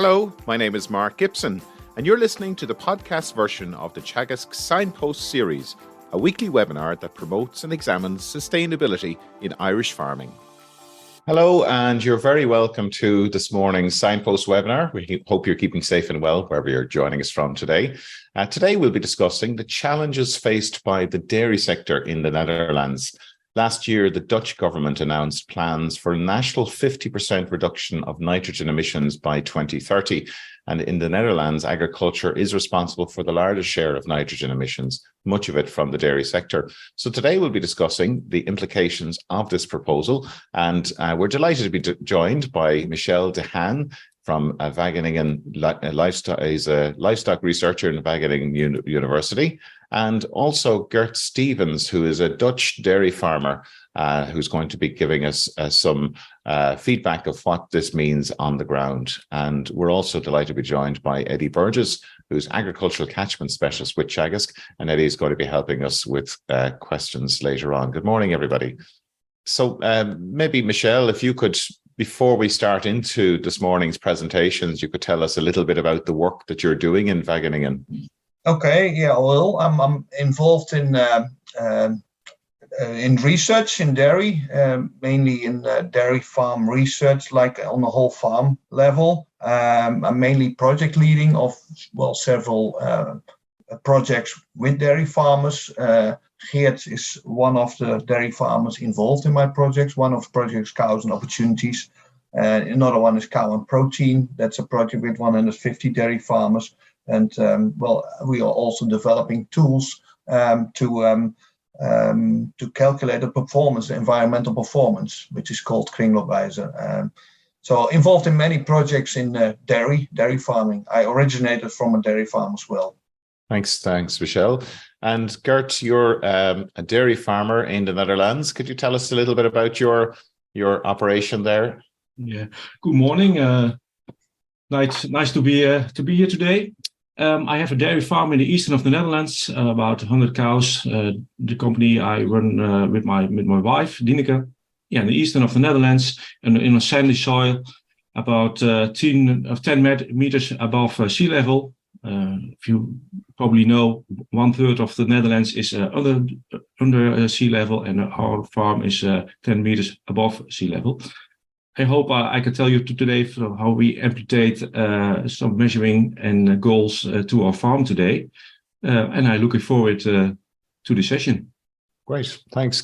Hello, my name is Mark Gibson, and you're listening to the podcast version of the Teagasc Signpost Series, a weekly webinar that promotes and examines sustainability in Irish farming. Hello, and you're very welcome to this morning's Signpost webinar. We hope you're keeping safe and well wherever you're joining us from today. Today we'll be discussing the challenges faced by the dairy sector in the Netherlands. Last year, the Dutch government announced plans for a national 50% reduction of nitrogen emissions by 2030. And in the Netherlands, agriculture is responsible for the largest share of nitrogen emissions, much of it from the dairy sector. So today we'll be discussing the implications of this proposal. And we're delighted to be joined by Michel de Haan from Wageningen Livestock. He's a livestock researcher in Wageningen University. And also Geert Stevens, who is a Dutch dairy farmer, who's going to be giving us some feedback of what this means on the ground. And we're also delighted to be joined by Eddie Burgess, who's agricultural catchment specialist with Teagasc, and Eddie is going to be helping us with questions later on. Good morning, everybody. So maybe, Michel, if you could, before we start into this morning's presentations, you could tell us a little bit about the work that you're doing in Wageningen. Okay, yeah, I will. I'm involved in research in dairy, mainly in dairy farm research, like on the whole farm level. I'm mainly project leading of, several projects with dairy farmers. Geert is one of the dairy farmers involved in my projects. One of the projects, Cows and Opportunities. Another one is Cow and Protein. That's a project with 150 dairy farmers. And we are also developing tools to calculate the performance, the environmental performance, which is called kringloopwijzer. So involved in many projects in dairy farming. I originated from a dairy farm as well. Thanks, Michel. And Geert, you're a dairy farmer in the Netherlands. Could you tell us a little bit about your operation there? Yeah. Good morning. Nice to be here today. I have a dairy farm in the eastern of the Netherlands, about 100 cows. The company I run with my wife, Dineke, in the eastern of the Netherlands, and in a sandy soil, about 10 meters above sea level. If you probably know, 1/3 of the Netherlands is under sea level, and our farm is 10 meters above sea level. I hope I can tell you today how we implement some measuring and goals to our farm today. And I'm looking forward to the session. Great. Thanks,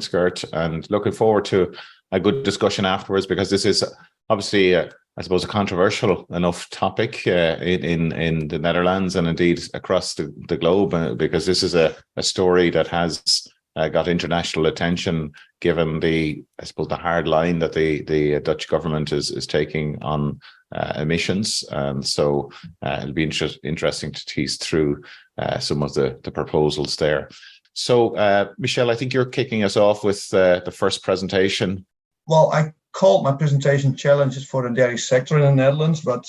Geert. And looking forward to a good discussion afterwards, because this is obviously, I suppose, a controversial enough topic in the Netherlands and indeed across the globe, because this is a story that has got international attention, given the hard line that the Dutch government is taking on emissions. And so it'll be interesting to tease through some of the proposals there. So, Michel, I think you're kicking us off with the first presentation. Well, I called my presentation Challenges for the Dairy Sector in the Netherlands, but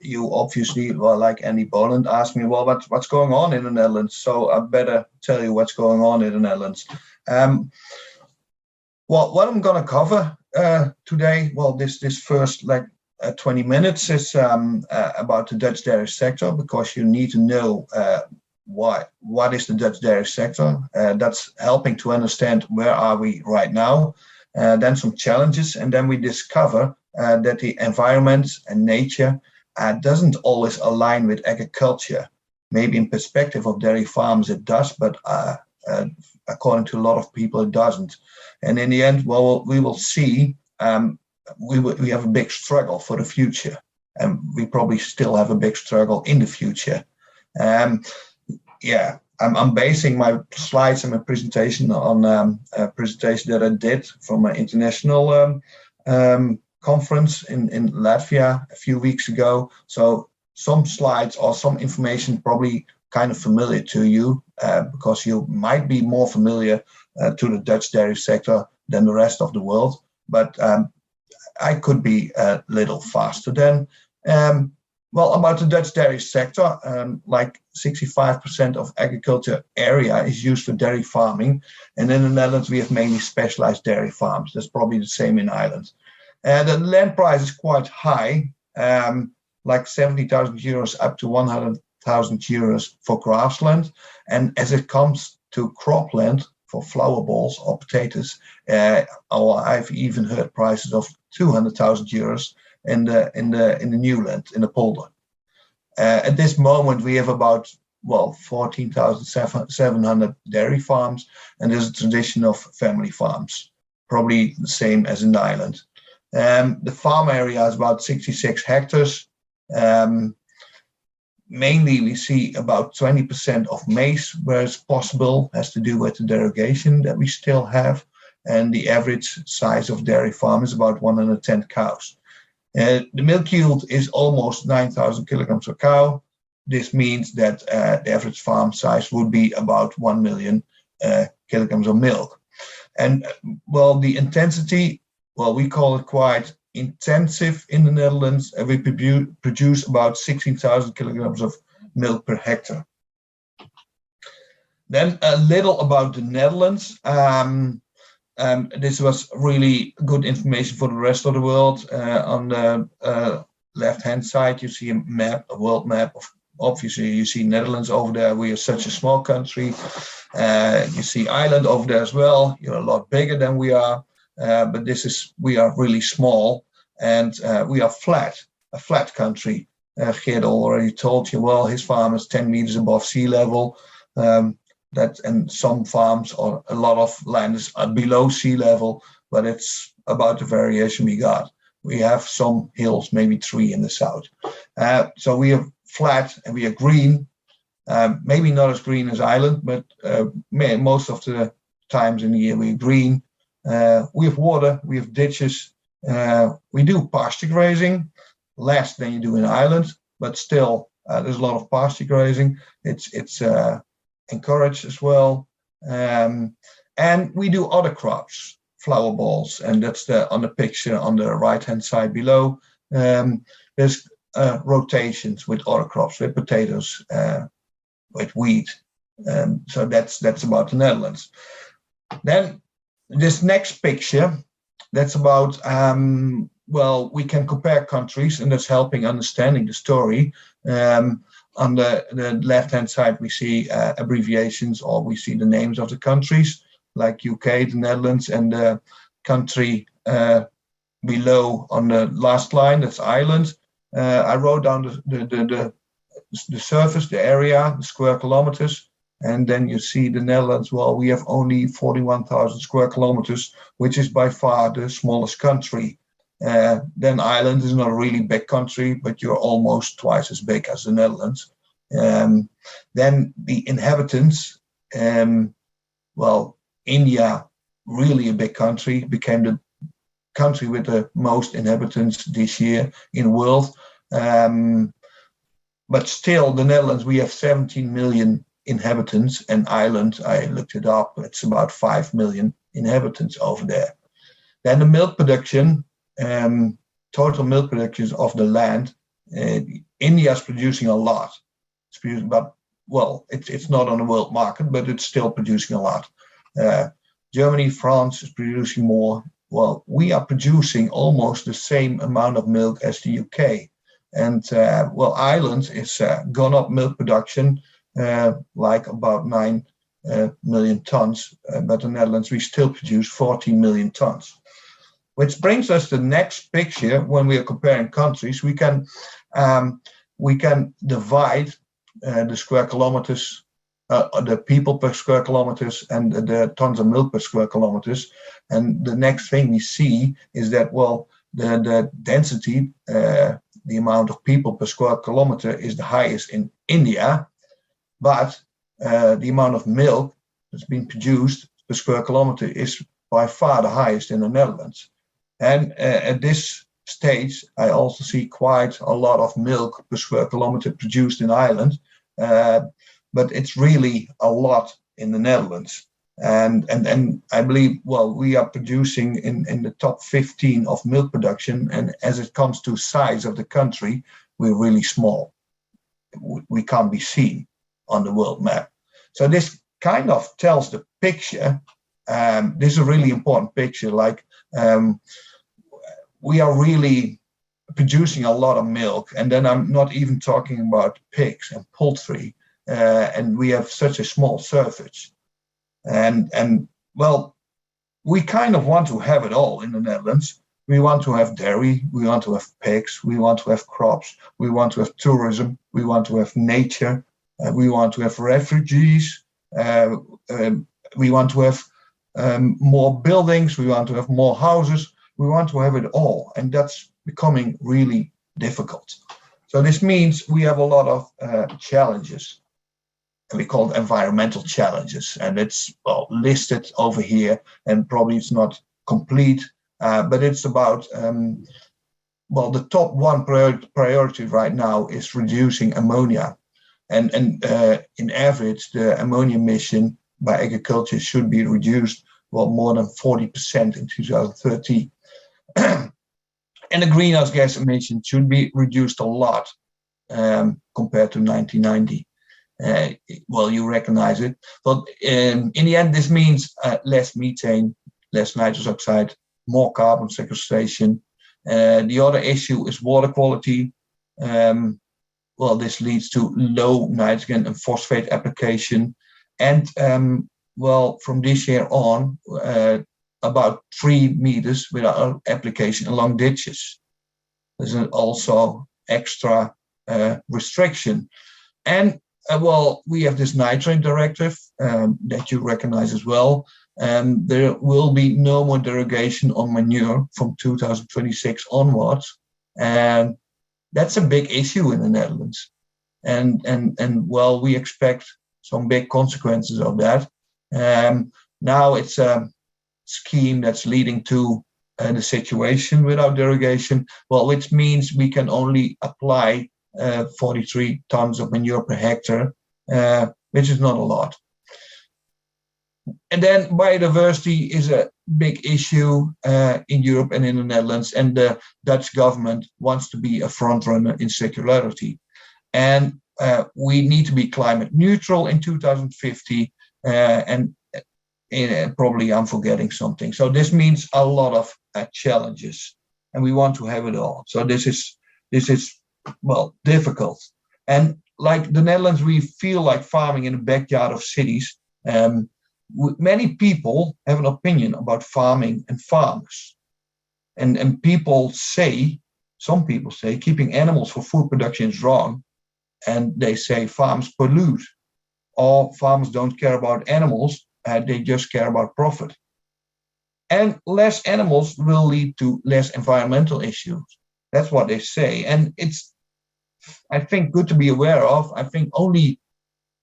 you obviously, like Andy Boland, asked me, what's going on in the Netherlands? So I better tell you what's going on in the Netherlands. What I'm going to cover today, this first 20 minutes is about the Dutch dairy sector, because you need to know what is the Dutch dairy sector. That's helping to understand where are we right now. Then some challenges, and then we discover that the environment and nature doesn't always align with agriculture. Maybe in perspective of dairy farms it does, but according to a lot of people it doesn't. And in the end, we will see we have a big struggle for the future, and we probably still have a big struggle in the future. I'm basing my slides and my presentation on a presentation that I did from an international conference in Latvia a few weeks ago. So some slides or some information probably kind of familiar to you, because you might be more familiar to the Dutch dairy sector than the rest of the world. But I could be a little faster then. About the Dutch dairy sector, 65% of agriculture area is used for dairy farming. And in the Netherlands, we have mainly specialized dairy farms. That's probably the same in Ireland. The land price is quite high, like 70,000 euros up to 100,000 euros for grassland. And as it comes to cropland for flower balls or potatoes, I've even heard prices of 200,000 euros in the new land, in the polder. At this moment, we have about 14,700 dairy farms, and there's a tradition of family farms, probably the same as in Ireland. The farm area is about 66 hectares. Mainly, we see about 20% of maize where it's possible, has to do with the derogation that we still have. And the average size of dairy farm is about 110 cows. The milk yield is almost 9,000 kilograms per cow. This means that the average farm size would be about 1 million kilograms of milk. And the intensity, we call it quite intensive in the Netherlands. We produce about 16,000 kilograms of milk per hectare. Then a little about the Netherlands. This was really good information for the rest of the world. On the left-hand side, you see a world map. Obviously, you see Netherlands over there. We are such a small country. You see Ireland over there as well. You're a lot bigger than we are. But we are really small, and we are a flat country. Geert already told you, his farm is 10 meters above sea level. And some farms or a lot of land is below sea level, but it's about the variation we got. We have some hills, maybe 3 in the south. So we are flat and we are green. Maybe not as green as Ireland, but most of the times in the year we're green. We have water, we have ditches. We do pasture grazing, less than you do in Ireland, but still there's a lot of pasture grazing. It's encouraged as well. And we do other crops, flower balls, and that's on the picture on the right-hand side below. There's rotations with other crops, with potatoes, with wheat. So that's about the Netherlands. Then this next picture, that's about, we can compare countries, and that's helping understanding the story. On the left-hand side, we see abbreviations, or we see the names of the countries, like UK, the Netherlands, and the country below on the last line, that's Ireland. I wrote down the surface, the area, the square kilometers, and then you see the Netherlands. We have only 41,000 square kilometers, which is by far the smallest country. Then Ireland is not a really big country, but you're almost twice as big as the Netherlands. Then the inhabitants, India, really a big country, became the country with the most inhabitants this year in the world. But still, the Netherlands, we have 17 million inhabitants, and Ireland, I looked it up, it's about 5 million inhabitants over there. Then the milk production, total milk production of the land, India is producing a lot. It's producing about, it's not on the world market, but it's still producing a lot. Germany, France is producing more. We are producing almost the same amount of milk as the UK. And Ireland is gone up milk production like about 9 million tons, but the Netherlands, we still produce 14 million tons. Which brings us to the next picture. When we are comparing countries, we can divide the square kilometers, the people per square kilometers, and the tons of milk per square kilometers. And the next thing we see is that the density, the amount of people per square kilometer is the highest in India, but the amount of milk that's been produced per square kilometer is by far the highest in the Netherlands. And at this stage, I also see quite a lot of milk per square kilometer produced in Ireland, but it's really a lot in the Netherlands. And I believe, we are producing in the top 15 of milk production, and as it comes to size of the country, we're really small. We can't be seen on the world map. So this kind of tells the picture. This is a really important picture, we are really producing a lot of milk. And then I'm not even talking about pigs and poultry. And we have such a small surface. And well, we kind of want to have it all in the Netherlands. We want to have dairy, we want to have pigs, we want to have crops, we want to have tourism, we want to have nature, we want to have refugees, we want to have more buildings, we want to have more houses, we want to have it all. And that's becoming really difficult. So this means we have a lot of challenges. And we call it environmental challenges. And it's listed over here, and probably it's not complete, but it's about, the top one priority right now is reducing ammonia. And in average, the ammonia emission by agriculture should be reduced more than 40% in 2030. And the greenhouse gas emission should be reduced a lot compared to 1990. You recognize it. But in the end, this means less methane, less nitrous oxide, more carbon sequestration. The other issue is water quality. This leads to low nitrogen and phosphate application. And from this year on, about 3 meters without application along ditches. There's also extra restriction. And we have this nitrate directive that you recognize as well. There will be no more derogation on manure from 2026 onwards. And that's a big issue in the Netherlands. And we expect some big consequences of that. Now it's a scheme that's leading to the situation without derogation, which means we can only apply 43 tons of manure per hectare, which is not a lot. And then biodiversity is a big issue in Europe and in the Netherlands, and the Dutch government wants to be a front runner in circularity. And we need to be climate neutral in 2050, and probably I'm forgetting something. So this means a lot of challenges, and we want to have it all. So this is difficult. And like the Netherlands, we feel like farming in the backyard of cities. Many people have an opinion about farming and farmers. And some people say keeping animals for food production is wrong. And they say farms pollute, or farmers don't care about animals, they just care about profit. And less animals will lead to less environmental issues. That's what they say. And it's, I think, good to be aware of. I think only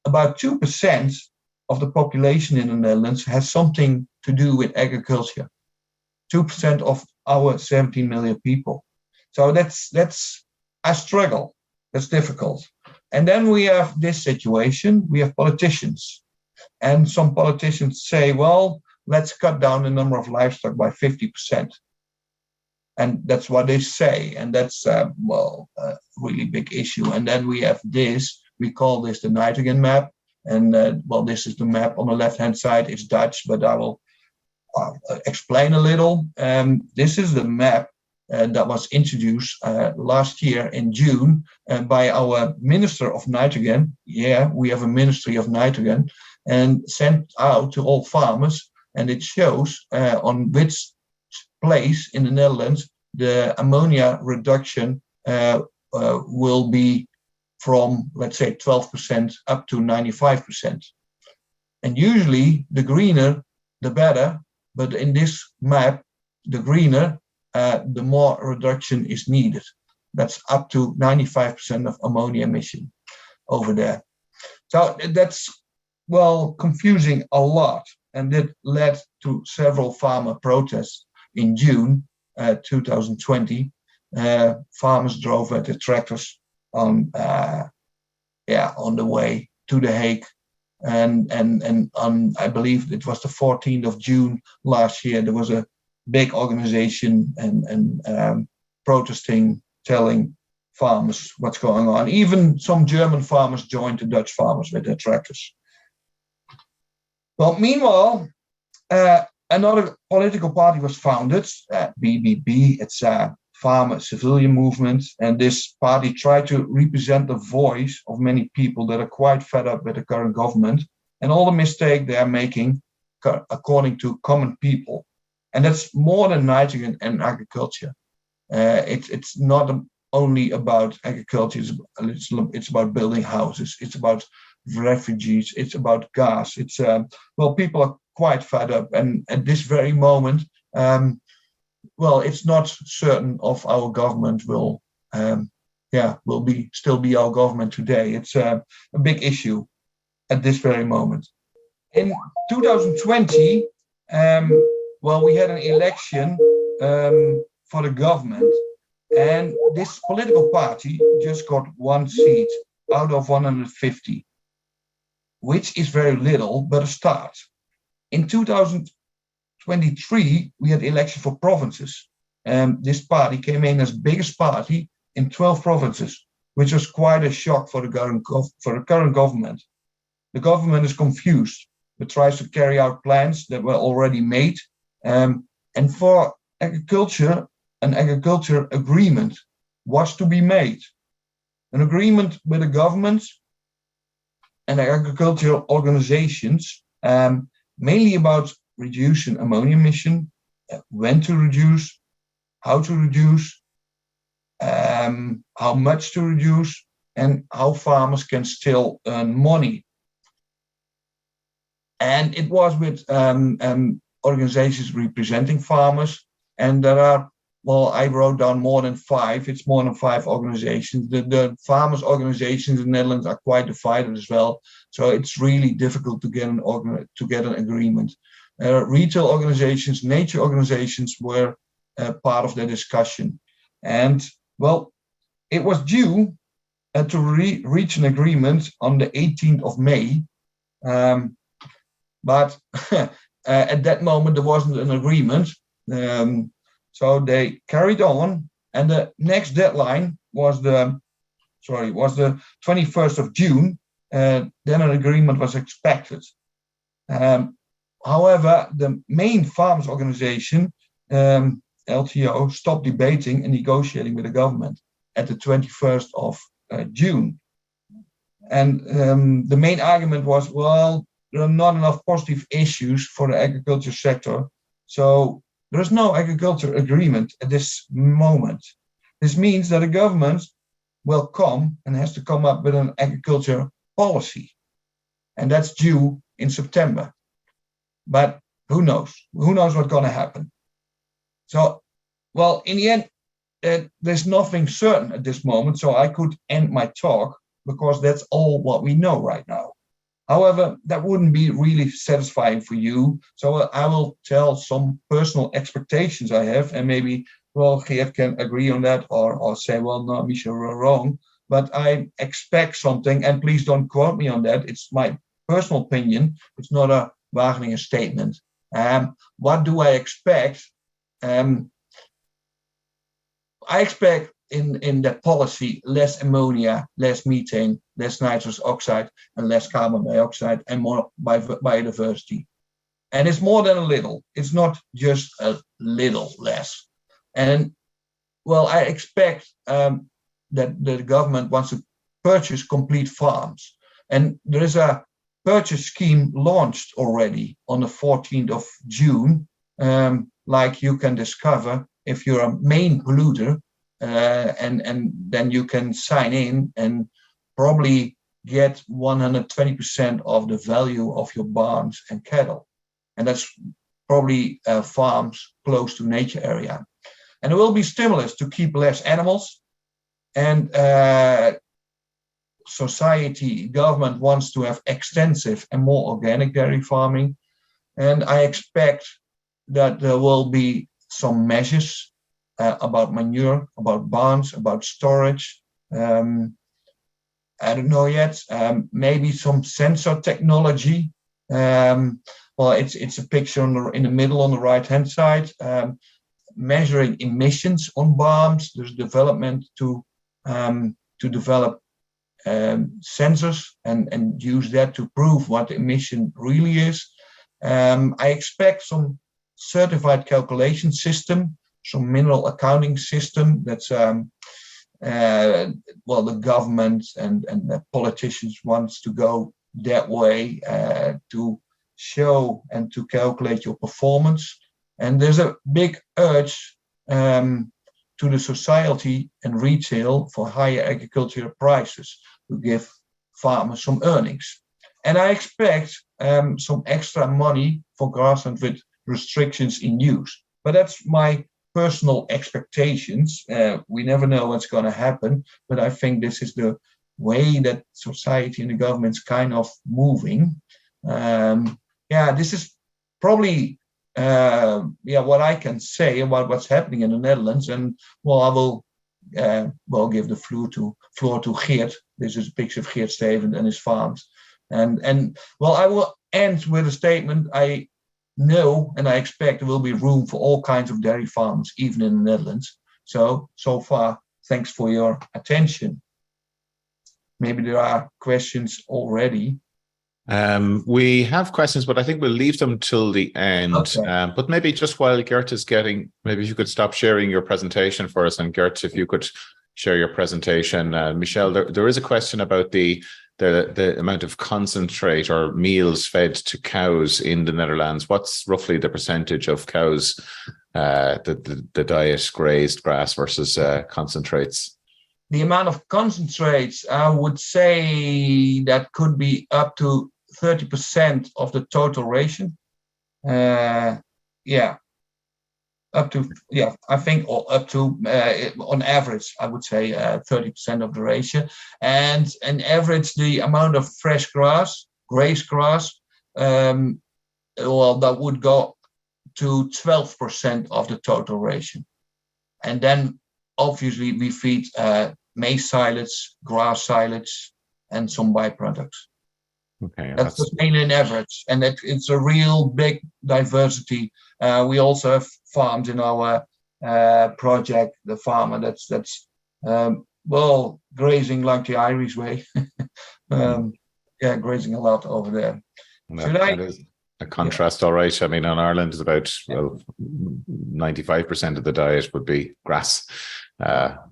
about 2% of the population in the Netherlands has something to do with agriculture. 2% of our 17 million people. So that's a struggle. That's difficult. And then we have this situation. We have politicians. And some politicians say, let's cut down the number of livestock by 50%. And that's what they say. And that's a really big issue. And then we have this, we call this the nitrogen map. And this is the map on the left-hand side. It's Dutch, but I will explain a little. This is the map that was introduced last year in June by our Minister of Nitrogen. Yeah, we have a Ministry of Nitrogen, and sent out to all farmers. And it shows on which place in the Netherlands the ammonia reduction will be from, let's say, 12% up to 95%. And usually the greener, the better. But in this map, the greener, the more reduction is needed. That's up to 95% of ammonia emission over there. So that's, confusing a lot. And that led to several farmer protests in June 2020. Farmers drove at the tractors on the way to The Hague. And on, I believe it was the 14th of June last year, there was a big organization and protesting, telling farmers what's going on. Even some German farmers joined the Dutch farmers with their tractors. Well, meanwhile, another political party was founded, BBB. It's farmer civilian movement, and this party tried to represent the voice of many people that are quite fed up with the current government and all the mistakes they are making according to common people. And that's more than nitrogen and agriculture. It's not only about agriculture, it's about building houses, it's about refugees, it's about gas. It's people are quite fed up, and at this very moment, it's not certain if our government will still be our government today. It's a big issue at this very moment. In 2020, we had an election for the government, and this political party just got 1 seat out of 150, which is very little, but a start. In 2023, we had election for provinces. This party came in as biggest party in 12 provinces, which was quite a shock for the current government. The government is confused, but tries to carry out plans that were already made. And for agriculture, an agriculture agreement was to be made. An agreement with the government and agricultural organizations, mainly about reducing ammonia emission, when to reduce, how to reduce, how much to reduce, and how farmers can still earn money. And it was with organizations representing farmers, and there are, I wrote down more than 5. It's more than 5 organizations. The farmers' organizations in the Netherlands are quite divided as well, so it's really difficult to get an agreement. Retail organizations, nature organizations were part of the discussion, and it was due to reach an agreement on the 18th of May. But at that moment, there wasn't an agreement. So they carried on, and the next deadline was the 21st of June. Then an agreement was expected. However, the main farmers organization, LTO, stopped debating and negotiating with the government at the 21st of June. And the main argument was, there are not enough positive issues for the agriculture sector, so there is no agriculture agreement at this moment. This means that the government will come and has to come up with an agriculture policy, and that's due in September. But who knows? Who knows what's going to happen? So, in the end, there's nothing certain at this moment, so I could end my talk because that's all what we know right now. However, that wouldn't be really satisfying for you. So I will tell some personal expectations I have, and maybe, Geert can agree on that or say, no, Michel, we're wrong. But I expect something, and please don't quote me on that. It's my personal opinion. It's not a Wageningen statement. What do I expect? I expect in that policy less ammonia, less methane, less nitrous oxide, and less carbon dioxide, and more biodiversity. And it's more than a little. It's not just a little less. And I expect that the government wants to purchase complete farms. And there is a purchase scheme launched already on the 14th of June, like you can discover if you're a main polluter. And then you can sign in and probably get 120% of the value of your barns and cattle. And that's probably farms close to nature area. And there will be stimulus to keep less animals. And government wants to have extensive and more organic dairy farming. And I expect that there will be some measures about manure, about barns, about storage. I don't know yet. Maybe some sensor technology. It's a picture in the middle on the right-hand side, measuring emissions on barns. There's development to develop sensors and use that to prove what the emission really is. I expect some certified calculation system some mineral accounting system that's the government and the politicians wants to go that way to show and to calculate your performance. And there's a big urge to the society and retail for higher agricultural prices to give farmers some earnings. And I expect some extra money for grassland with restrictions in use. But that's my personal expectations. We never know what's going to happen, but I think this is the way that society and the government's kind of moving. This is probably what I can say about what's happening in the Netherlands. And I will give the floor to Geert. This is a picture of Geert Stevens and his farms. And I will end with a statement. I know and I expect there will be room for all kinds of dairy farms, even in the Netherlands. So far, thanks for your attention. Maybe there are questions already. We have questions, but I think we'll leave them till the end. Okay. But maybe just while Geert is maybe if you could stop sharing your presentation for us. And Geert, if you could share your presentation. Michel, there is a question about the amount of concentrate or meals fed to cows in the Netherlands. What's roughly the percentage of cows the diet grazed grass versus concentrates? The amount of concentrates, I would say that could be up to 30% of the total ration. I think up to on average, I would say 30% of the ratio. And on average, the amount of fresh grass, grazed grass, that would go to 12% of the total ration. And then obviously we feed maize silage, grass silage, and some byproducts. Okay, that's mainly an average, and it's a real big diversity. We also have farms in our project. The farmer that's grazing like the Irish way, grazing a lot over there. That is a contrast, all right. I mean, in Ireland, is about 95% of the diet would be grass,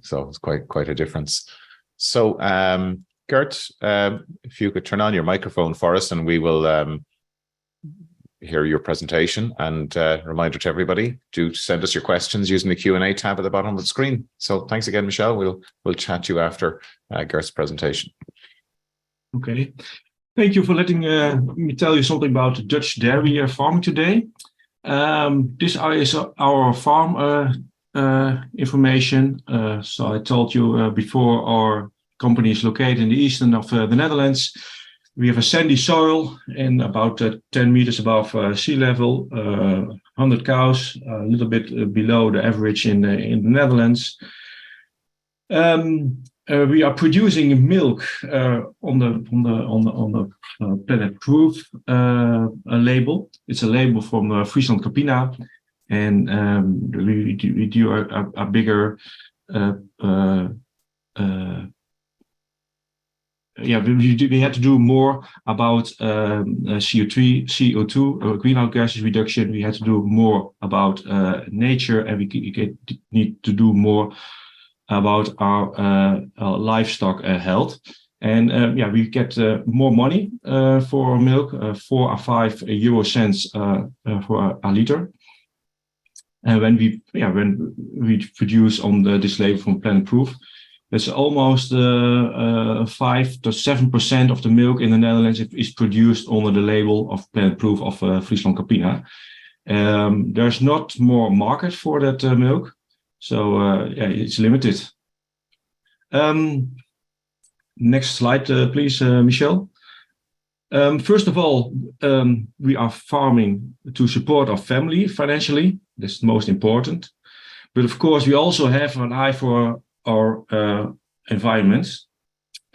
so it's quite a difference. So, Geert, if you could turn on your microphone for us, and we will hear your presentation. And reminder to everybody, do send us your questions using the Q&A tab at the bottom of the screen. So thanks again, Michel. We'll chat to you after Geert's presentation. Okay. Thank you for letting me tell you something about Dutch dairy farming today. This is our farm information. So I told you before, our company is located in the eastern of the Netherlands. We have a sandy soil and about 10 meters above sea level, 100 cows, a little bit below the average in the Netherlands. We are producing milk on the Planet Proof label. It's a label from Friesland Campina, and we do a bigger we had to do more about CO2 greenhouse gases reduction. We had to do more about nature, and we need to do more about our livestock health. And we get more money for milk, 4 or 5 euro cents for a liter. And when we produce on this label from Planet Proof, it's almost 5 to 7% of the milk in the Netherlands is produced under the label of Planet Proof of Friesland Campina. There's not more market for that milk, so it's limited. Next slide, please, Michel. First of all, we are farming to support our family financially. That's the most important. But of course, we also have an eye for our environments,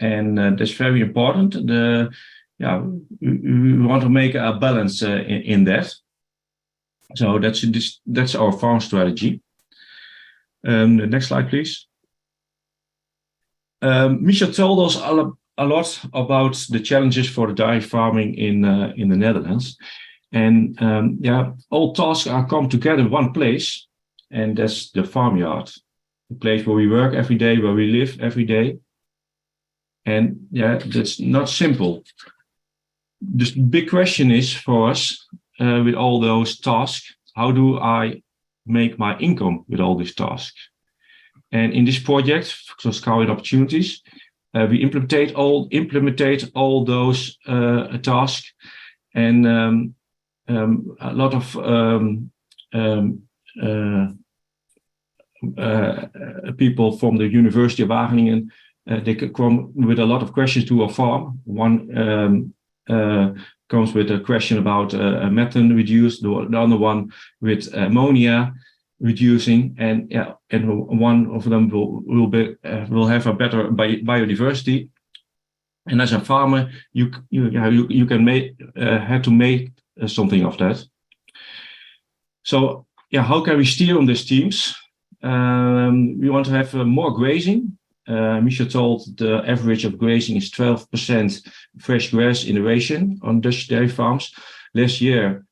and that's very important. We want to make a balance in that. So that's our farm strategy. The next slide, please. Michel told us a lot about the challenges for the dairy farming in the Netherlands, and all tasks are come together in one place. and that's the farmyard, the place where we work every day, where we live every day. And yeah, that's not simple. The big question is for us, with all those tasks, how do I make my income with all these tasks? And in this project, so Scouting Opportunities, we implement all those tasks, and a lot of people from the University of Wageningen, they come with a lot of questions to our farm. One comes with a question about methane reduce, the other one with ammonia reducing, and one of them will have a better biodiversity. And as a farmer, you can have to make something of that. So how can we steer on these teams? We want to have more grazing. Michel told the average of grazing is 12% fresh grass innovation on Dutch dairy farms. Last year,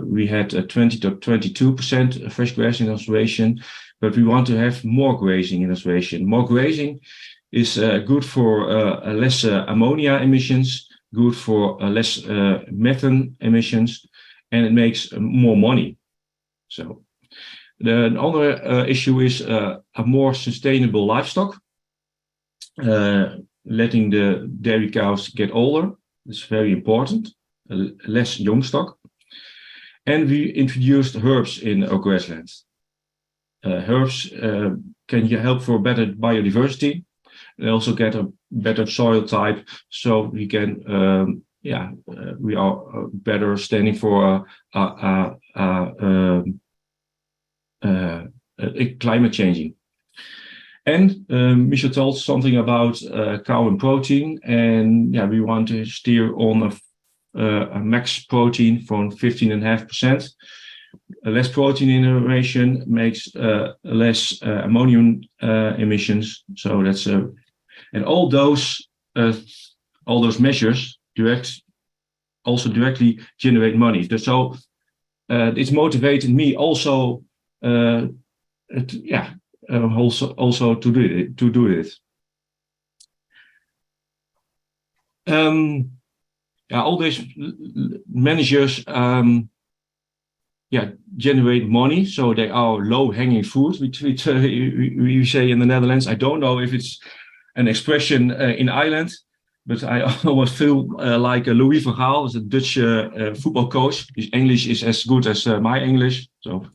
we had 20 to 22% fresh grass innovation, but we want to have more grazing innovation. More grazing is good for less ammonia emissions, good for less methane emissions, and it makes more money. So the other issue is a more sustainable livestock, letting the dairy cows get older. It's very important, less young stock. And we introduced herbs in our grasslands. Herbs can help for better biodiversity. They also get a better soil type, so we can, we are better standing for climate changing. And Michel told something about cow and protein, and we want to steer on a max protein from 15.5%. Less protein innovation makes less ammonium emissions. So that's and all those measures directly generate money. So it's motivated me also also to do it. All these managers generate money, so they are low-hanging fruit, which we say in the Netherlands. I don't know if it's an expression in Ireland, but I always feel like Louis van Gaal is a Dutch football coach. His English is as good as my English. So,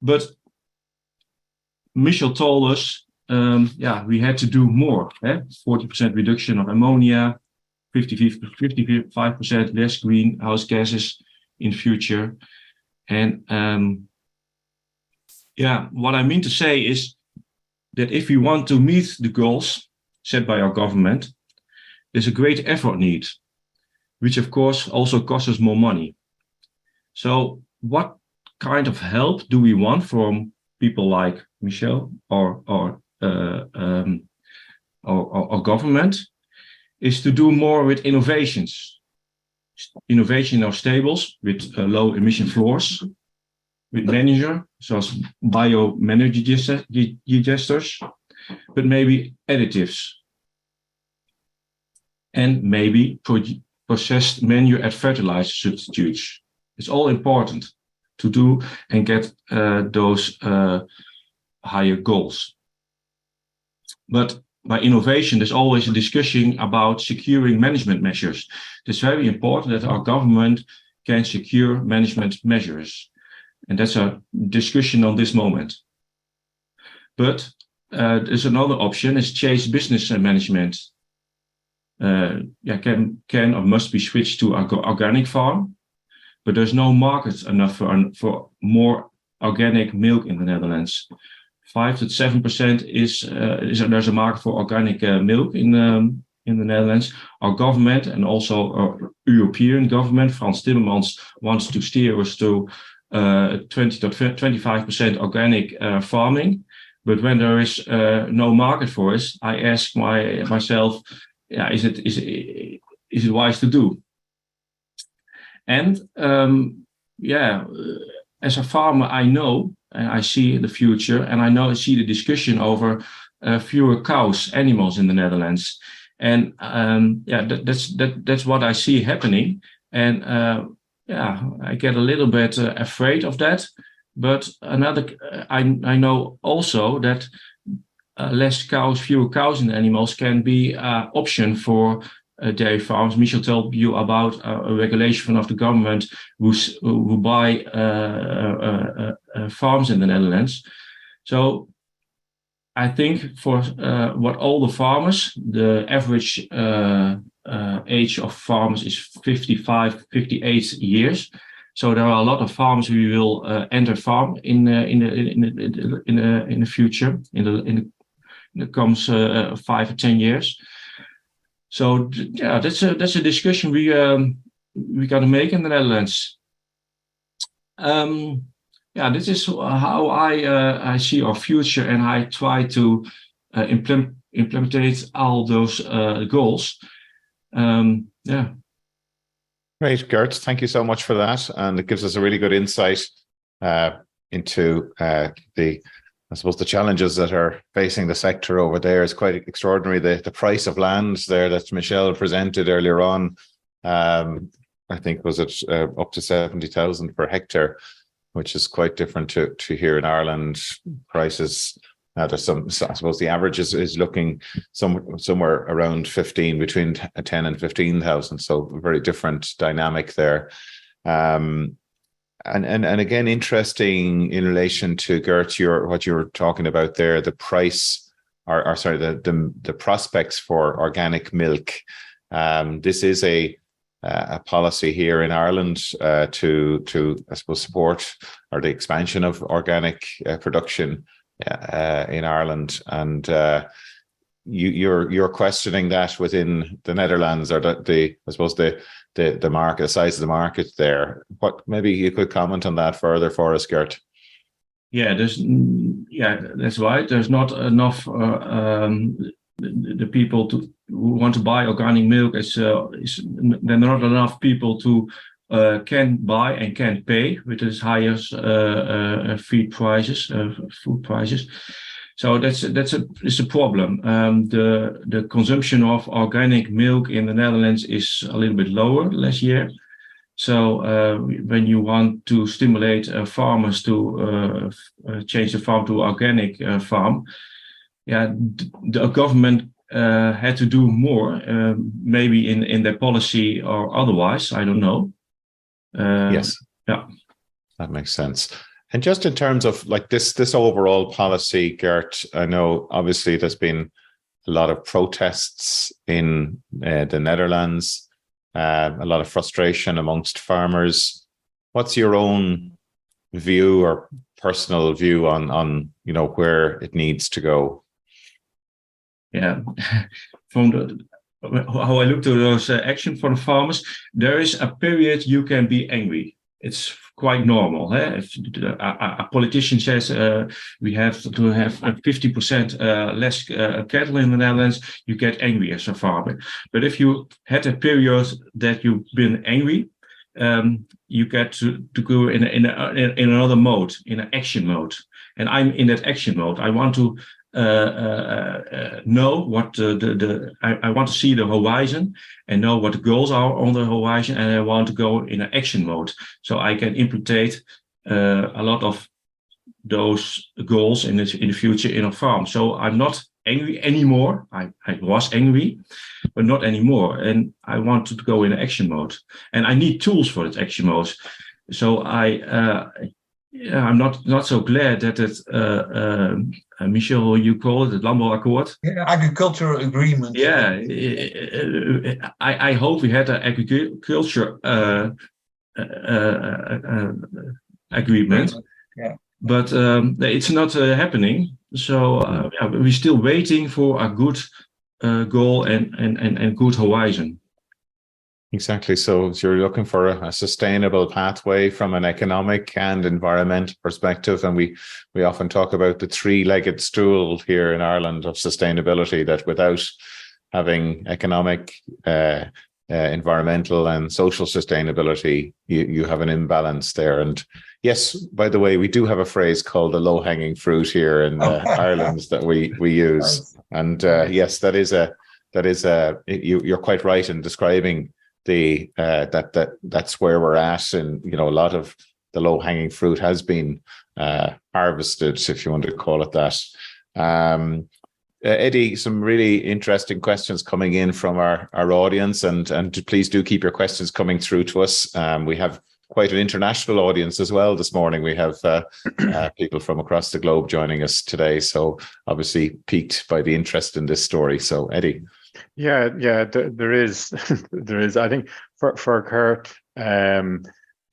but Michel told us, we had to do more. 40% reduction of ammonia, 55% less greenhouse gases in future. And what I mean to say is that if we want to meet the goals set by our government, there's a great effort need, which of course also costs us more money. So what kind of help do we want from people like Michel or government? Is to do more with innovations. Innovation of stables with low emission floors, with managers, so as biodigesters, but maybe additives. And maybe processed manure and fertilizer substitutes. It's all important to do and get those higher goals. But by innovation, there's always a discussion about securing management measures. It's very important that our government can secure management measures. And that's a discussion on this moment. But there's another option, is chase business management. Can or must be switched to organic farm, but there's no market enough for more organic milk in the Netherlands. 5 to 7% is there's a market for organic milk in the Netherlands. Our government and also our European government, Frans Timmermans, wants to steer us to 20 to 25% organic farming. But when there is no market for us, I ask myself, is it wise to do? And as a farmer, I know and I see the future, and I see the discussion over fewer cows, animals in the Netherlands, and that's what I see happening, and I get a little bit afraid of that. But I know also that less cows, fewer cows and animals can be an option for dairy farms. Michel told you about a regulation of the government who buy farms in the Netherlands. So I think for what all the farmers, the average age of farmers is 55, 58 years. So there are a lot of farmers who will enter farm in the future, in the comes 5 or 10 years. So that's a discussion we got to make in the Netherlands. This is how I see our future, and I try to implement all those goals. Great, Geert. Thank you so much for that, and it gives us a really good insight into I suppose the challenges that are facing the sector over there. Is quite extraordinary. The price of land there that Michel presented earlier on, I think was it up to 70,000 per hectare, which is quite different to here in Ireland. Prices, there's some, I suppose the average is looking somewhere around 15, between 10 and 15,000. So very different dynamic there. And again, interesting in relation to Geert, what you were talking about there, the price, the prospects for organic milk. This is a policy here in Ireland to I suppose support or the expansion of organic production in Ireland, and you're questioning that within the Netherlands, or I suppose the market, the size of the market there. What, maybe you could comment on that further for us, Geert? That's right. There's not enough the people who want to buy organic milk. There are not enough people to can buy and can pay with the highest food prices. So it's a problem. The consumption of organic milk in the Netherlands is a little bit lower last year. So when you want to stimulate farmers to change the farm to organic farm, the government had to do more, maybe in their policy or otherwise. I don't know. Yes. Yeah, that makes sense. And just in terms of like this overall policy, Geert, I know obviously there's been a lot of protests in the Netherlands, a lot of frustration amongst farmers. What's your own view or personal view on where it needs to go? Yeah, from how I look to those action for the farmers, there is a period you can be angry. It's quite normal. If a politician says we have to have 50% less cattle in the Netherlands, you get angry as a farmer. But if you had a period that you've been angry, you get to go in another mode, in an action mode. And I'm in that action mode. I want to know what I want to see the horizon and know what the goals are on the horizon, and I want to go in an action mode so I can implement a lot of those goals in the future in a farm. So I'm not angry anymore. I was angry, but not anymore, and I want to go in action mode, and I need tools for that action mode. So I'm not so glad that Michel, you call it the Landbouwakkoord. Yeah, agricultural agreement. Yeah, I hope we had an agriculture agreement. Yeah. But it's not happening. So we're still waiting for a good goal and good horizon. Exactly. So you're looking for a sustainable pathway from an economic and environmental perspective. And we often talk about the three-legged stool here in Ireland of sustainability, that without having economic, environmental and social sustainability, you have an imbalance there. And yes, by the way, we do have a phrase called the low-hanging fruit here in Ireland that we use. And yes, you're quite right in describing that's where we're at, and a lot of the low-hanging fruit has been harvested, if you want to call it that. Eddie, some really interesting questions coming in from our audience, and please do keep your questions coming through to us. We have quite an international audience as well this morning. We have people from across the globe joining us today, so obviously piqued by the interest in this story. So Eddie. Yeah, there is. There is. I think for Kurt, the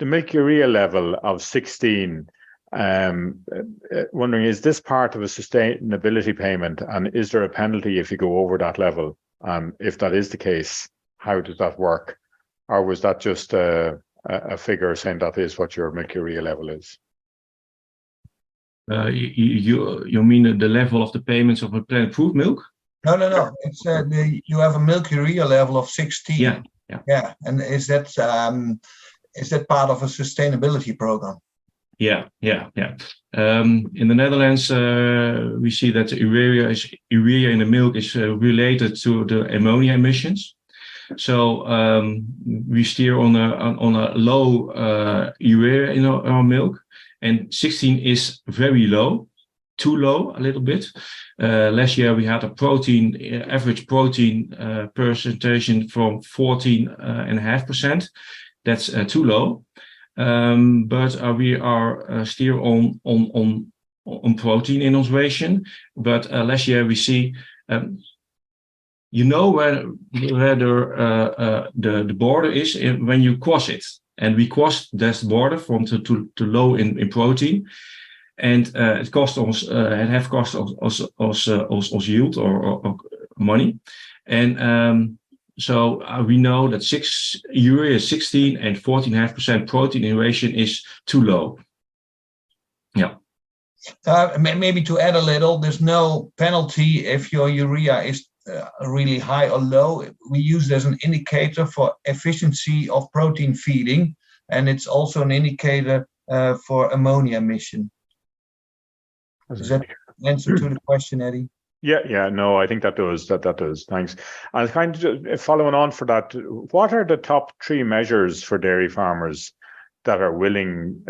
mercuria level of 16, wondering, is this part of a sustainability payment, and is there a penalty if you go over that level? If that is the case, how does that work? Or was that just a figure saying that is what your mercuria level is? You mean the level of the payments of a Planet Food milk? No. It's you have a milk-urea level of 16. Yeah. And is that part of a sustainability program? Yeah. In the Netherlands, we see that urea in the milk is related to the ammonia emissions. So we steer on a low urea in our milk, and 16 is very low. Too low a little bit. Last year we had a average protein percentage from 14.5%. That's too low. But we are steer on protein in our ration. But last year we see, where the border is when you cross it, and we crossed that border from to low in protein. And it cost us, yield or money, and so we know that urea 16 and 14.5% protein in ration is too low. Yeah. Maybe to add a little, there's no penalty if your urea is really high or low. We use it as an indicator for efficiency of protein feeding, and it's also an indicator for ammonia emission. Does that answer to the question, Eddie? Yeah. No, I think that does. That does. Thanks. And kind of following on for that, what are the top 3 measures for dairy farmers that are willing?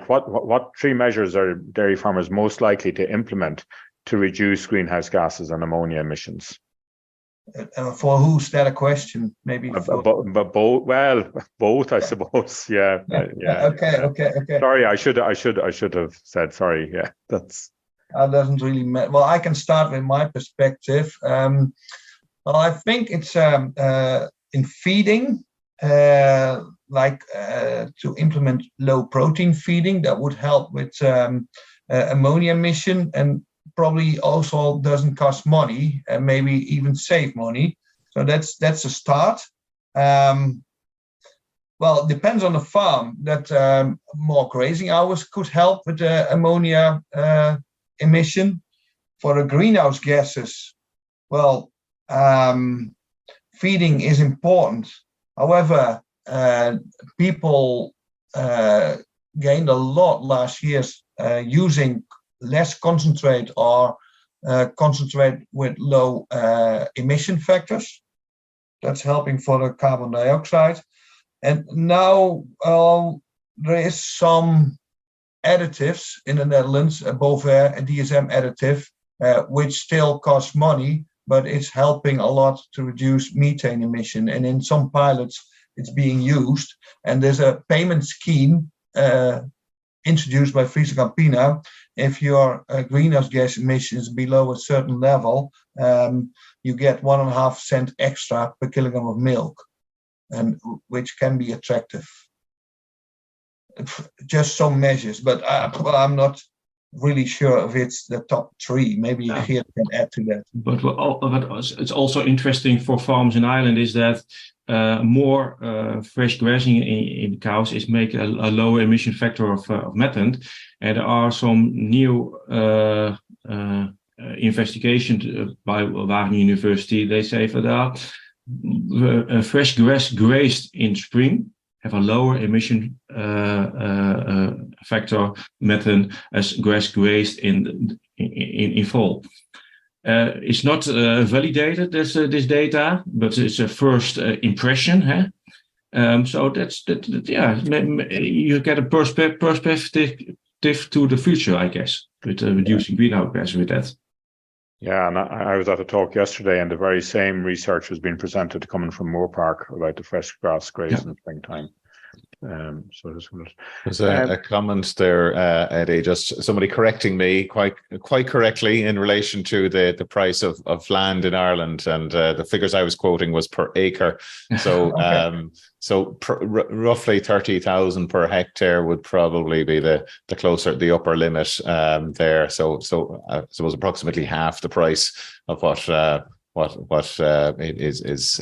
What 3 measures are dairy farmers most likely to implement to reduce greenhouse gases and ammonia emissions? For who's that a question? Maybe both. Well, both, I suppose. Yeah. Okay. Sorry, I should have said sorry. Yeah, that's. Doesn't really matter. Well, I can start with my perspective. Well, I think it's in feeding, to implement low protein feeding that would help with ammonia emission, and probably also doesn't cost money and maybe even save money. So that's a start. Well, it depends on the farm. That more grazing hours could help with the ammonia emission. For the greenhouse gases, well, feeding is important. However, people gained a lot last year using less concentrate or concentrate with low emission factors. That's helping for the carbon dioxide. And now there is some additives in the Netherlands, above a DSM additive, which still costs money, but it's helping a lot to reduce methane emission. And in some pilots, it's being used. And there's a payment scheme introduced by Friese Campina. If your greenhouse gas emissions below a certain level, you get 1.5 cents extra per kilogram of milk, and which can be attractive. Just some measures, but I'm not really sure if it's the top 3. Maybe Geert can add to that. But it's also interesting for farms in Ireland is that more fresh grazing in cows is make a lower emission factor of methane, and there are some new investigations by Wageningen University. They say that fresh grass grazed in spring have a lower emission factor method as grass grazed in fall. It's not validated, this data, but it's a first impression. So that's you get a perspective to the future, I guess, with reducing greenhouse gas with that. Yeah, and I was at a talk yesterday, and the very same research was being presented coming from Moore Park about the fresh grass graze in springtime. So there's a comment there, Eddie, just somebody correcting me quite correctly in relation to the price of land in Ireland, and the figures I was quoting was per acre. So okay. Roughly 30,000 per hectare would probably be the upper limit there. So I suppose approximately half the price of what it is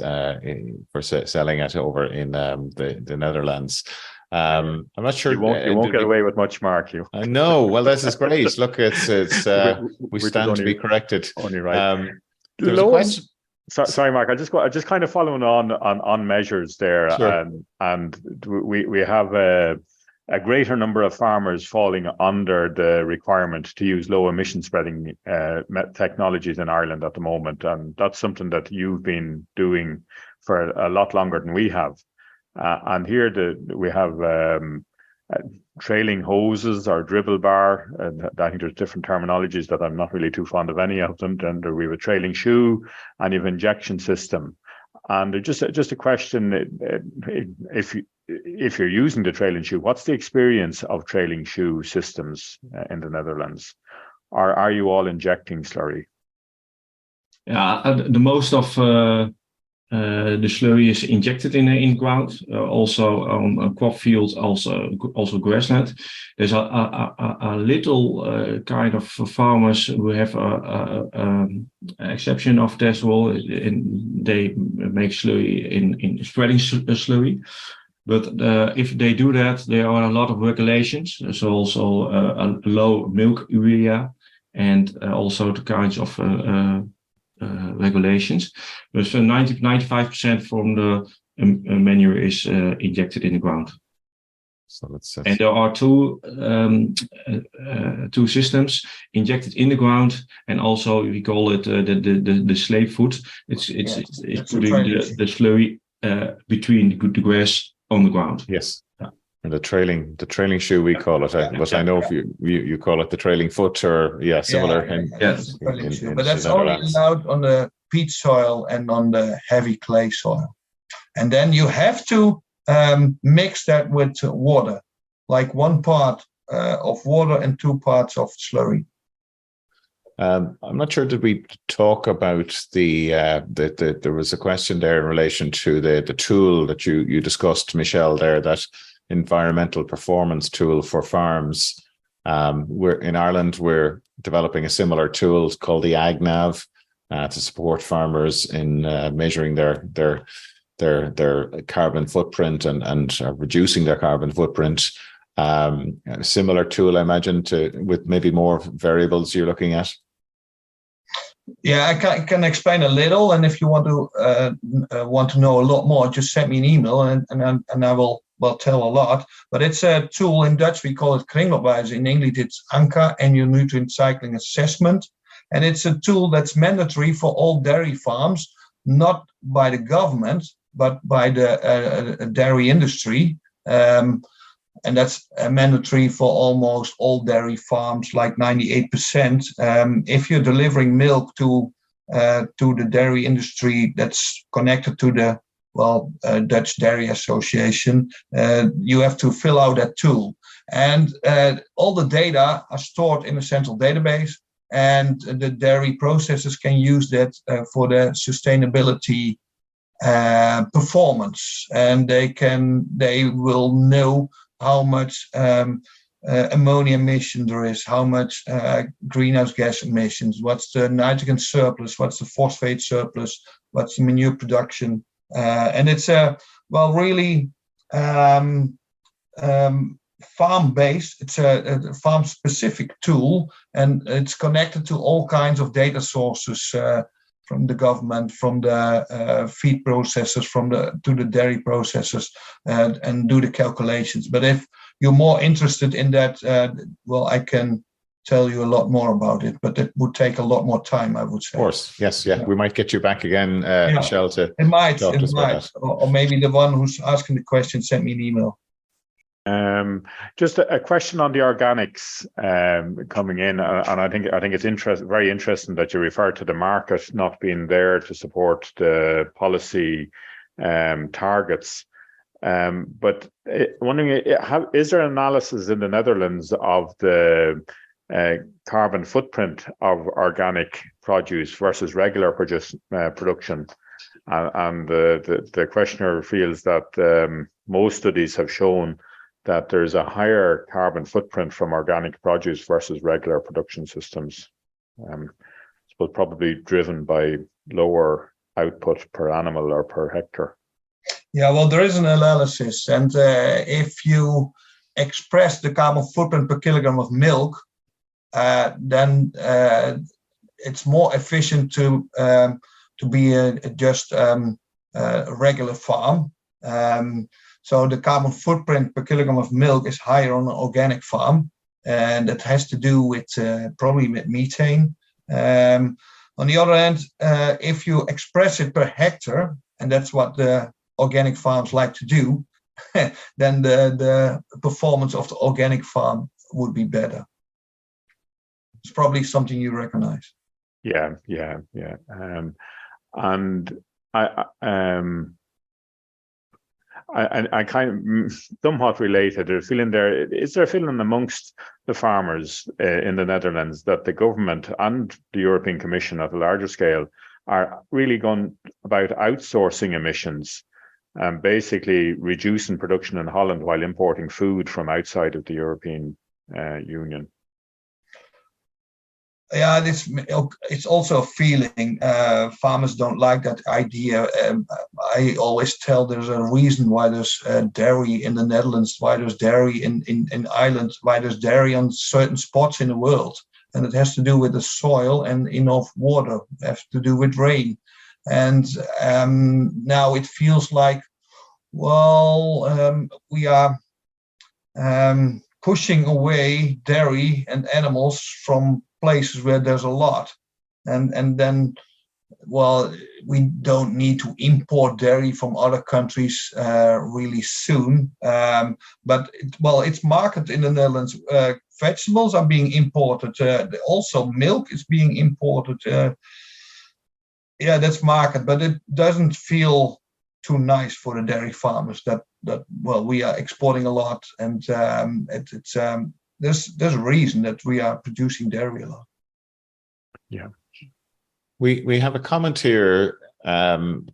for selling it over in the Netherlands. I'm not sure you won't get away with much, Mark. No, well, this is great. Look, it's we stand to be corrected. Only right. There's a question. Sorry, Mark. I just kind of following on measures there, sure. and we have a greater number of farmers falling under the requirement to use low emission spreading technologies in Ireland at the moment, and that's something that you've been doing for a lot longer than we have. And here we have trailing hoses or dribble bar. I think there's different terminologies that I'm not really too fond of any of them. Then we have a trailing shoe, and you have injection system. And just a question: if you're using the trailing shoe, what's the experience of trailing shoe systems in the Netherlands? Or are you all injecting slurry? Yeah, the most of the slurry is injected in ground, also on crop fields, also grassland. There's a little kind of farmers who have an exception of this rule, and they make slurry in spreading slurry. But if they do that, there are a lot of regulations. There's also a low milk urea, and also the kinds of regulations. But 95% from the manure is injected in the ground. So and there are two systems injected in the ground, and also we call it the slave foot. It's putting the slurry between the grass on the ground. Yes. And the trailing shoe we call it, but I know if you call it the trailing foot or similar. Yes, but that's only allowed on the peat soil and on the heavy clay soil, and then you have to mix that with water, like 1 part of water and 2 parts of slurry. I'm not sure, did we talk about there was a question there in relation to the tool that you discussed, Michel, there, that environmental performance tool for farms. We're in Ireland, we're developing a similar tool called the AgNav to support farmers in measuring their carbon footprint and reducing their carbon footprint. A similar tool, I imagine, with maybe more variables you're looking at. Yeah, I can explain a little, and if you want to know a lot more, just send me an email, and I will tell a lot. But it's a tool in Dutch, we call it kringloopwijzer. In English, it's ANCA, Annual Nutrient Cycling Assessment, and it's a tool that's mandatory for all dairy farms, not by the government, but by the dairy industry. And that's mandatory for almost all dairy farms, like 98%. If you're delivering milk to the dairy industry that's connected to the Dutch Dairy Association, you have to fill out that tool. And all the data are stored in a central database, and the dairy processors can use that for the sustainability performance, and they will know how much ammonia emission there is, how much greenhouse gas emissions, what's the nitrogen surplus, what's the phosphate surplus, what's the manure production. And it's really farm-based. It's a farm-specific tool, and it's connected to all kinds of data sources the government, from the feed processors, to the dairy processors, and do the calculations. But if you're more interested in that, I can tell you a lot more about it, but it would take a lot more time, I would say. Of course, yes, yeah. We might get you back again, Michel, to it might, talk to us about that. Or maybe the one who's asking the question sent me an email. Just a question on the organics coming in, and I think it's very interesting that you refer to the market not being there to support the policy targets. But wondering, is there analysis in the Netherlands of the carbon footprint of organic produce versus regular production? And the questioner feels that most studies have shown that there's a higher carbon footprint from organic produce versus regular production systems. But probably driven by lower output per animal or per hectare. Yeah, well, there is an analysis, and if you express the carbon footprint per kilogram of milk, then it's more efficient to be just a regular farm. So the carbon footprint per kilogram of milk is higher on an organic farm, and it has to do with probably with methane. On the other hand, if you express it per hectare, and that's what the organic farms like to do, then the performance of the organic farm would be better. It's probably something you recognize. Yeah. And I kind of somewhat related. Is there a feeling amongst the farmers in the Netherlands that the government and the European Commission at a larger scale are really going about outsourcing emissions and basically reducing production in Holland while importing food from outside of the European Union? Yeah, it's also a feeling. Farmers don't like that idea. I always tell there's a reason why there's dairy in the Netherlands, why there's dairy in Ireland, why there's dairy on certain spots in the world. And it has to do with the soil and enough water. It has to do with rain. And now it feels like, we are pushing away dairy and animals from places where there's a lot, and then we don't need to import dairy from other countries really soon, but it's marketed in the Netherlands. Vegetables are being imported, also milk is being imported. That's market, but it doesn't feel too nice for the dairy farmers that we are exporting a lot, and there's a reason that we are producing dairy a lot. Yeah, we have a comment here from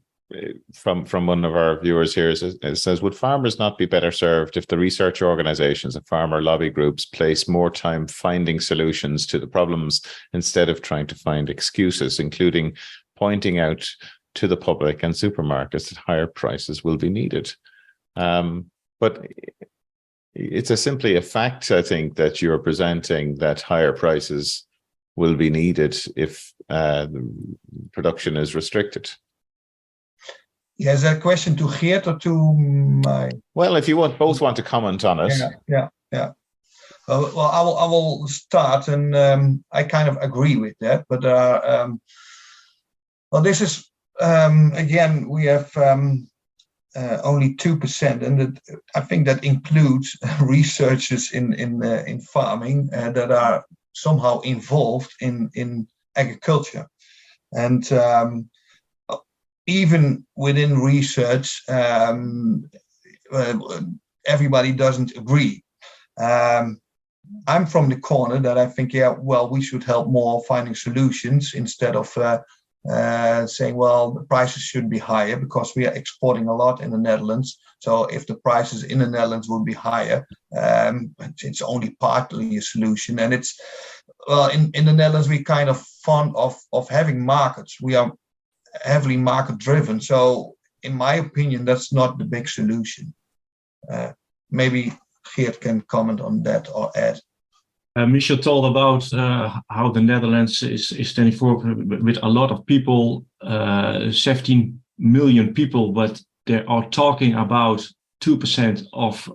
one of our viewers here. It says, would farmers not be better served if the research organizations and farmer lobby groups place more time finding solutions to the problems instead of trying to find excuses, including pointing out to the public and supermarkets that higher prices will be needed? But it's simply a fact, I think, that you're presenting that higher prices will be needed if production is restricted. Yeah, is that a question to Geert or to my? Well, if you both want to comment on it. Yeah. I will start, and I kind of agree with that. But this is again, we have only 2%, and I think that includes researchers in farming that are somehow involved in agriculture, and even within research, everybody doesn't agree. I'm from the corner that I think, we should help more finding solutions instead of saying, the prices should be higher, because we are exporting a lot in the Netherlands. So if the prices in the Netherlands would be higher, it's only partly a solution. And it's, in the Netherlands, we kind of fond of having markets. We are heavily market driven. So in my opinion, that's not the big solution. Maybe Geert can comment on that or add. Michel told about how the Netherlands is standing for with a lot of people, 17 million people, but they are talking about 2% of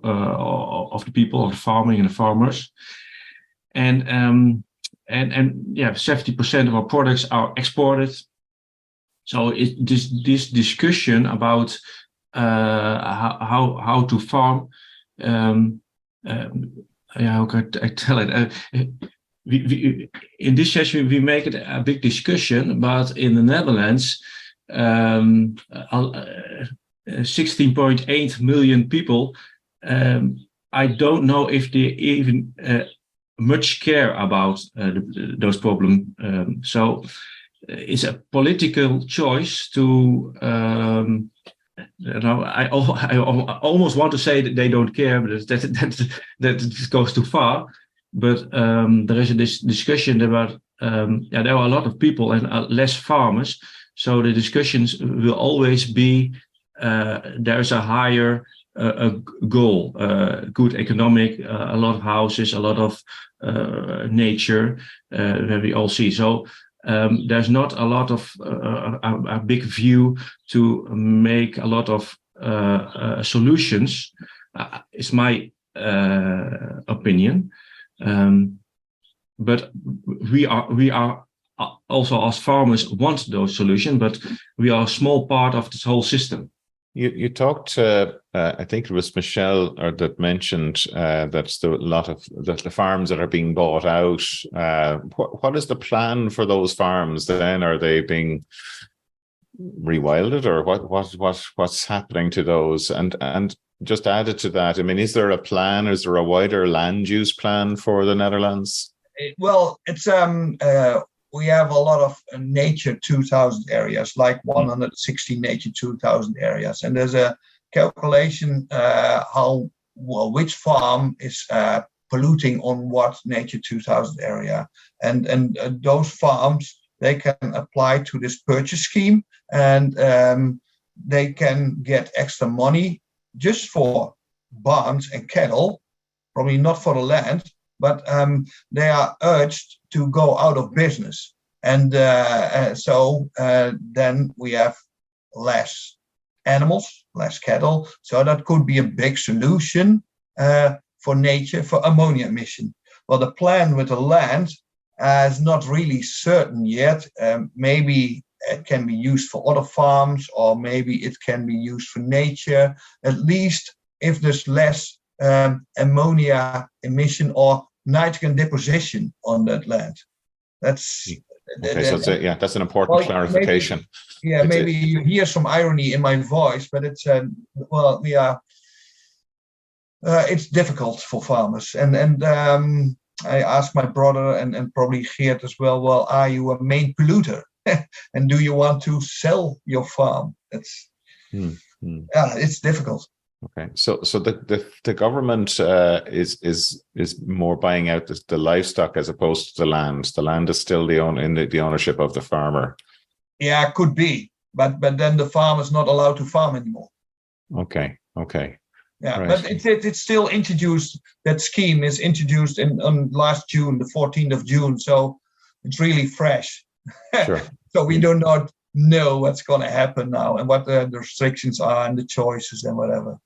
the people, of farming and the farmers, and 70% of our products are exported. So this discussion about how to farm. How can I tell it? We, in this session, we make it a big discussion, but in the Netherlands, 16.8 million people, I don't know if they even much care about those problems. So it's a political choice to I almost want to say that they don't care, but that goes too far. But there is this discussion about there are a lot of people and less farmers, so the discussions will always be there's a higher goal, good economic, a lot of houses, a lot of nature that we all see. So there's not a lot of a big view to make a lot of solutions. Is my opinion. But we are also, as farmers, want those solutions, but we are a small part of this whole system. You talked, I think it was Michel that mentioned that a lot of the farms that are being bought out. What is the plan for those farms then? Are they being rewilded, or what's happening to those? And just added to that, I mean, is there a plan? Is there a wider land use plan for the Netherlands? Well, it's we have a lot of Nature 2000 areas, like 160 Nature 2000 areas, and there's a calculation which farm is polluting on what Nature 2000 area, and those farms, they can apply to this purchase scheme, and they can get extra money just for barns and cattle, probably not for the land, but they are urged to go out of business. And so then we have less animals, less cattle. So that could be a big solution for nature, for ammonia emission. Well, the plan with the land is not really certain yet. Maybe it can be used for other farms, or maybe it can be used for nature, at least if there's less ammonia emission or nitrogen deposition on that land. That's okay. So that's an important clarification. Maybe you hear some irony in my voice, but it's it's difficult for farmers. And I asked my brother and probably Geert as well. Well, are you a main polluter? And do you want to sell your farm? It's it's difficult. Okay, so the government is more buying out the livestock as opposed to the land. The land is still the ownership of the farmer. Yeah, could be, but then the farmer is not allowed to farm anymore. Okay. Yeah, right. But it's still introduced. That scheme is introduced on last June, the 14th of June. So it's really fresh. Sure. So we do not know what's going to happen now and what the restrictions are and the choices and whatever.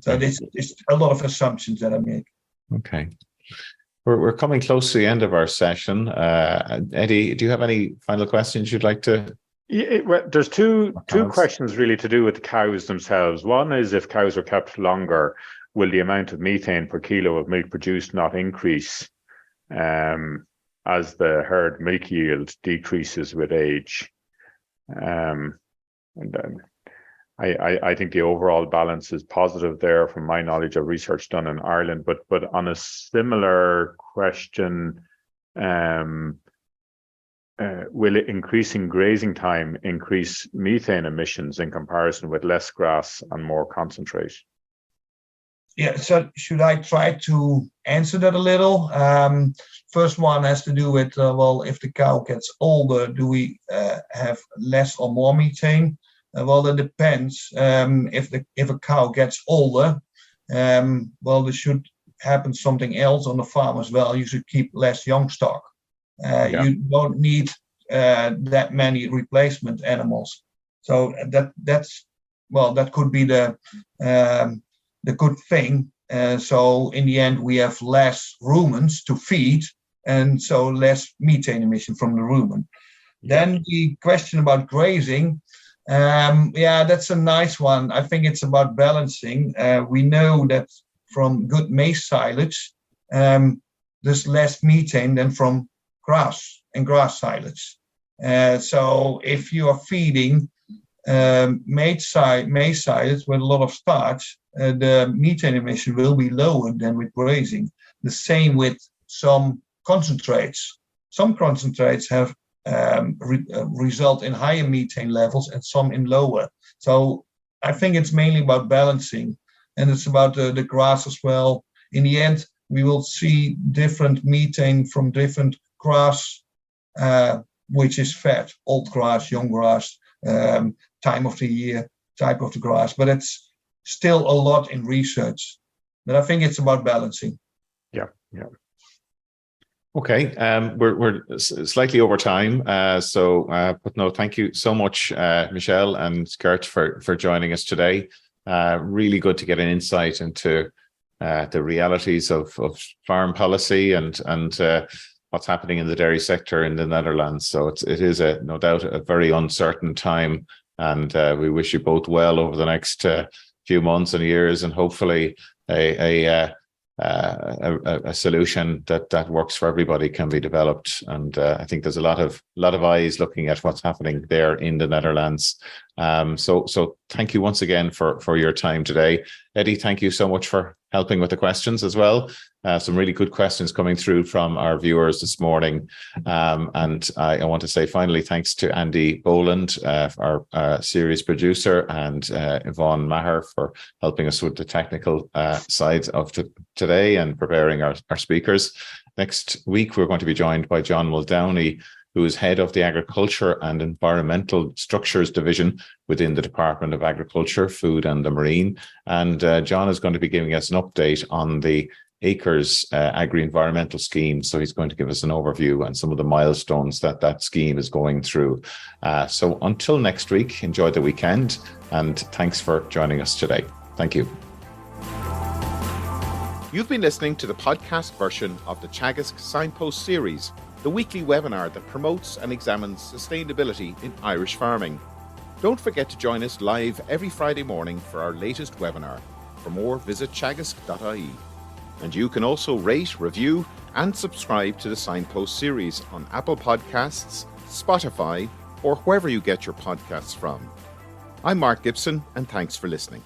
Okay. So it's a lot of assumptions that I make. Okay. We're coming close to the end of our session. Eddie, do you have any final questions you'd like to? Yeah, well, there's two questions really to do with the cows themselves. One is, if cows are kept longer, will the amount of methane per kilo of milk produced not increase as the herd milk yield decreases with age? And then I think the overall balance is positive there from my knowledge of research done in Ireland. But on a similar question, will increasing grazing time increase methane emissions in comparison with less grass and more concentrate? Yeah, so should I try to answer that a little? First one has to do with, if the cow gets older, do we have less or more methane? Well, it depends. If a cow gets older, they should happens something else on the farm as well. You should keep less young stock. You don't need that many replacement animals. So that could be the good thing. So in the end, we have less rumens to feed, and so less methane emission from the rumen. Then the question about grazing, that's a nice one. I think it's about balancing. We know that from good maize silage, there's less methane than from grass and grass silage. So if you are feeding maize silage with a lot of starch, the methane emission will be lower than with grazing. The same with some concentrates. Some concentrates have result in higher methane levels and some in lower. So I think it's mainly about balancing, and it's about the grass as well. In the end, we will see different methane from different grass, which is fed, old grass, young grass, time of the year, type of the grass, but it's still a lot in research. But I think it's about balancing. Yeah. Okay, we're slightly over time, but no, thank you so much, Michel and Geert, for joining us today. Really good to get an insight into the realities of farm policy and what's happening in the dairy sector in the Netherlands. So it is no doubt a very uncertain time, and we wish you both well over the next few months and years, and hopefully a solution that works for everybody can be developed. And I think there's a lot of eyes looking at what's happening there in the Netherlands. So thank you once again for your time today. Eddie, thank you so much for helping with the questions as well. Some really good questions coming through from our viewers this morning. And I want to say finally, thanks to Andy Boland, our series producer, and Yvonne Maher for helping us with the technical side of today and preparing our speakers. Next week, we're going to be joined by John Muldowney, who is head of the Agriculture and Environmental Structures Division within the Department of Agriculture, Food and the Marine. And John is going to be giving us an update on the Acres agri-environmental scheme. So he's going to give us an overview and some of the milestones that scheme is going through. So until next week, enjoy the weekend, and thanks for joining us today. Thank you. You've been listening to the podcast version of the Teagasc Signpost Series, the weekly webinar that promotes and examines sustainability in Irish farming. Don't forget to join us live every Friday morning for our latest webinar. For more, visit teagasc.ie. And you can also rate, review, and subscribe to the Signpost Series on Apple Podcasts, Spotify, or wherever you get your podcasts from. I'm Mark Gibson, and thanks for listening.